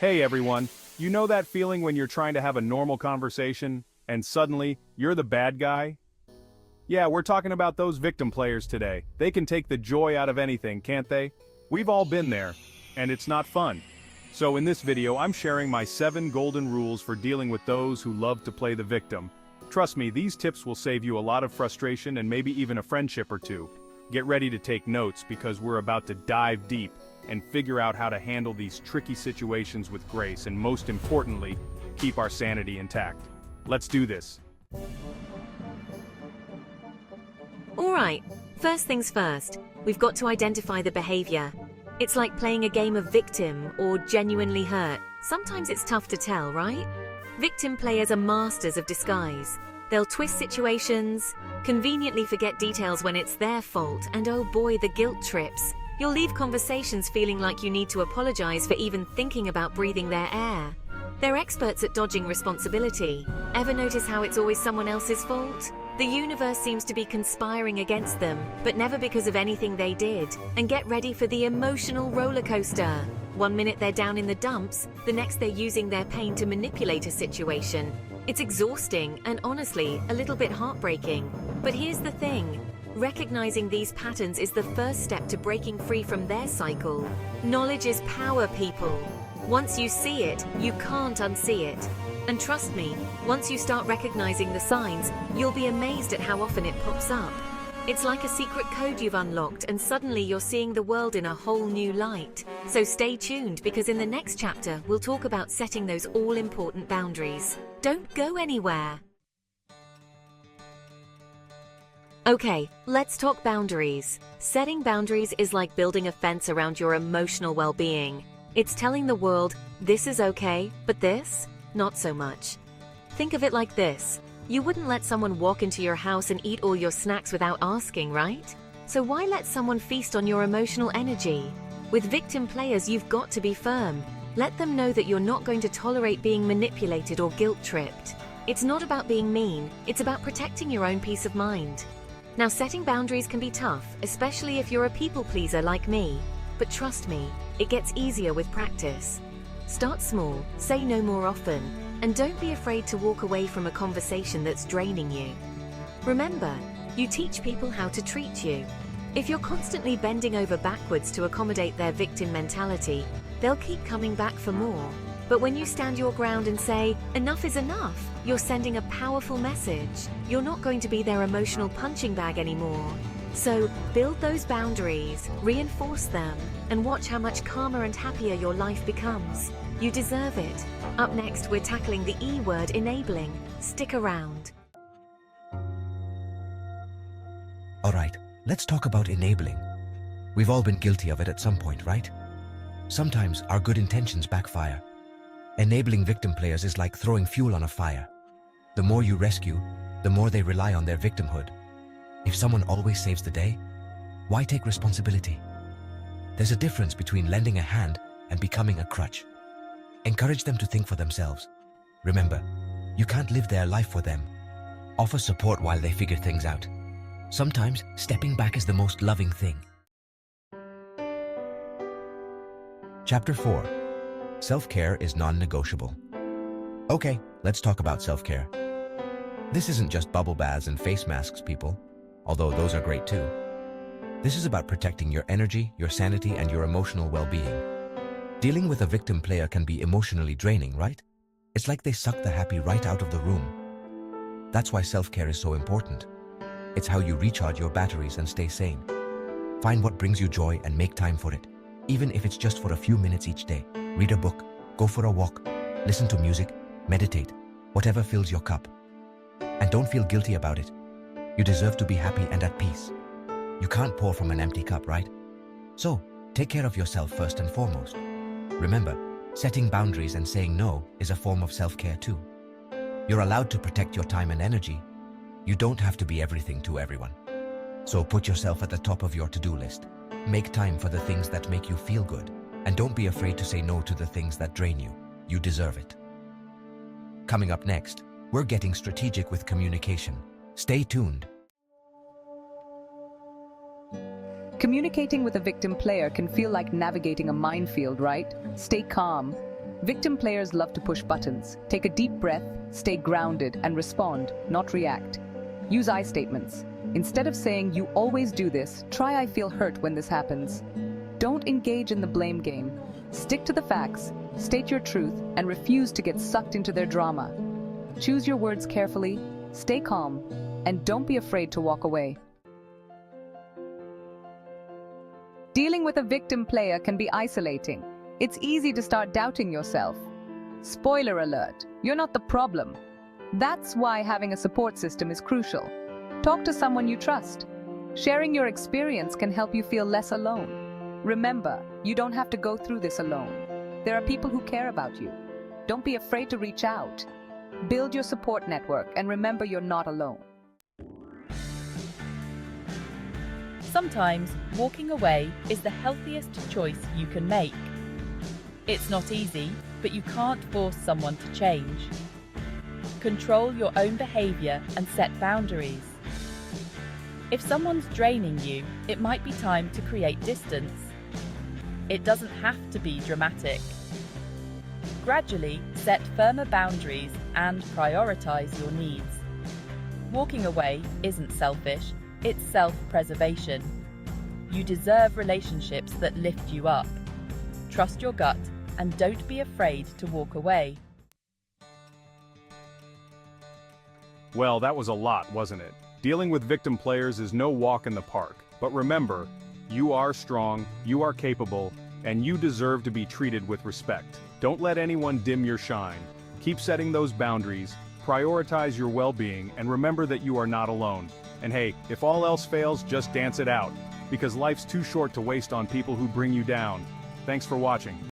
Hey everyone, you know that feeling when you're trying to have a normal conversation, and suddenly, you're the bad guy? Yeah, we're talking about those victim players today. They can take the joy out of anything, can't they? We've all been there, and it's not fun. So in this video, I'm sharing my 7 golden rules for dealing with those who love to play the victim. Trust me, these tips will save you a lot of frustration and maybe even a friendship or two. Get ready to take notes because we're about to dive deep and figure out how to handle these tricky situations with grace and most importantly, keep our sanity intact. Let's do this. Alright, first things first, we've got to identify the behavior. It's like playing a game of victim or genuinely hurt. Sometimes it's tough to tell, right? Victim players are masters of disguise. They'll twist situations, conveniently forget details when it's their fault, and oh boy, the guilt trips. You'll leave conversations feeling like you need to apologize for even thinking about breathing their air. They're experts at dodging responsibility. Ever notice how it's always someone else's fault? The universe seems to be conspiring against them, but never because of anything they did. And get ready for the emotional roller coaster. One minute they're down in the dumps, the next they're using their pain to manipulate a situation. It's exhausting and honestly, a little bit heartbreaking. But here's the thing. Recognizing these patterns is the first step to breaking free from their cycle. Knowledge is power, people. Once you see it, you can't unsee it. And trust me, once you start recognizing the signs, you'll be amazed at how often it pops up. It's like a secret code you've unlocked and suddenly you're seeing the world in a whole new light. So stay tuned because in the next chapter, we'll talk about setting those all-important boundaries. Don't go anywhere. Okay, let's talk boundaries. Setting boundaries is like building a fence around your emotional well-being. It's telling the world, this is okay, but this, not so much. Think of it like this. You wouldn't let someone walk into your house and eat all your snacks without asking, right? So why let someone feast on your emotional energy? With victim players, you've got to be firm. Let them know that you're not going to tolerate being manipulated or guilt-tripped. It's not about being mean, it's about protecting your own peace of mind. Now, setting boundaries can be tough, especially if you're a people pleaser like me. But trust me, it gets easier with practice. Start small, say no more often, and don't be afraid to walk away from a conversation that's draining you. Remember, you teach people how to treat you. If you're constantly bending over backwards to accommodate their victim mentality, they'll keep coming back for more. But when you stand your ground and say, enough is enough, you're sending a powerful message. You're not going to be their emotional punching bag anymore. So, build those boundaries, reinforce them, and watch how much calmer and happier your life becomes. You deserve it. Up next, we're tackling the E word, enabling. Stick around. Alright, let's talk about enabling. We've all been guilty of it at some point, right? Sometimes our good intentions backfire. Enabling victim players is like throwing fuel on a fire. The more you rescue, the more they rely on their victimhood. If someone always saves the day, why take responsibility? There's a difference between lending a hand and becoming a crutch. Encourage them to think for themselves. Remember, you can't live their life for them. Offer support while they figure things out. Sometimes, stepping back is the most loving thing. Chapter 4. Self-care is non-negotiable. Okay, let's talk about self-care. This isn't just bubble baths and face masks, people, although those are great too. This is about protecting your energy, your sanity, and your emotional well-being. Dealing with a victim player can be emotionally draining, right? It's like they suck the happy right out of the room. That's why self-care is so important. It's how you recharge your batteries and stay sane. Find what brings you joy and make time for it, even if it's just for a few minutes each day. Read a book, go for a walk, listen to music, meditate, whatever fills your cup. And don't feel guilty about it. You deserve to be happy and at peace. You can't pour from an empty cup, right? So, take care of yourself first and foremost. Remember, setting boundaries and saying no is a form of self-care too. You're allowed to protect your time and energy. You don't have to be everything to everyone. So put yourself at the top of your to-do list. Make time for the things that make you feel good. And don't be afraid to say no to the things that drain you. You deserve it. Coming up next, we're getting strategic with communication. Stay tuned. Communicating with a victim player can feel like navigating a minefield, right? Stay calm. Victim players love to push buttons. Take a deep breath, stay grounded, and respond, not react. Use I statements. Instead of saying, "You always do this," try, "I feel hurt when this happens." Don't engage in the blame game. Stick to the facts, state your truth, and refuse to get sucked into their drama. Choose your words carefully, stay calm, and don't be afraid to walk away. Dealing with a victim player can be isolating. It's easy to start doubting yourself. Spoiler alert, you're not the problem. That's why having a support system is crucial. Talk to someone you trust. Sharing your experience can help you feel less alone. Remember, you don't have to go through this alone. There are people who care about you. Don't be afraid to reach out. Build your support network and remember you're not alone. Sometimes walking away is the healthiest choice you can make. It's not easy, but you can't force someone to change. Control your own behavior and set boundaries. If someone's draining you, it might be time to create distance. It doesn't have to be dramatic. Gradually set firmer boundaries and prioritize your needs. Walking away isn't selfish, it's self-preservation. You deserve relationships that lift you up. Trust your gut and don't be afraid to walk away. Well, that was a lot, wasn't it? Dealing with victim players is no walk in the park. But remember, you are strong, you are capable, and you deserve to be treated with respect. Don't let anyone dim your shine. Keep setting those boundaries, prioritize your well-being, and remember that you are not alone. And hey, if all else fails, just dance it out. Because life's too short to waste on people who bring you down. Thanks for watching.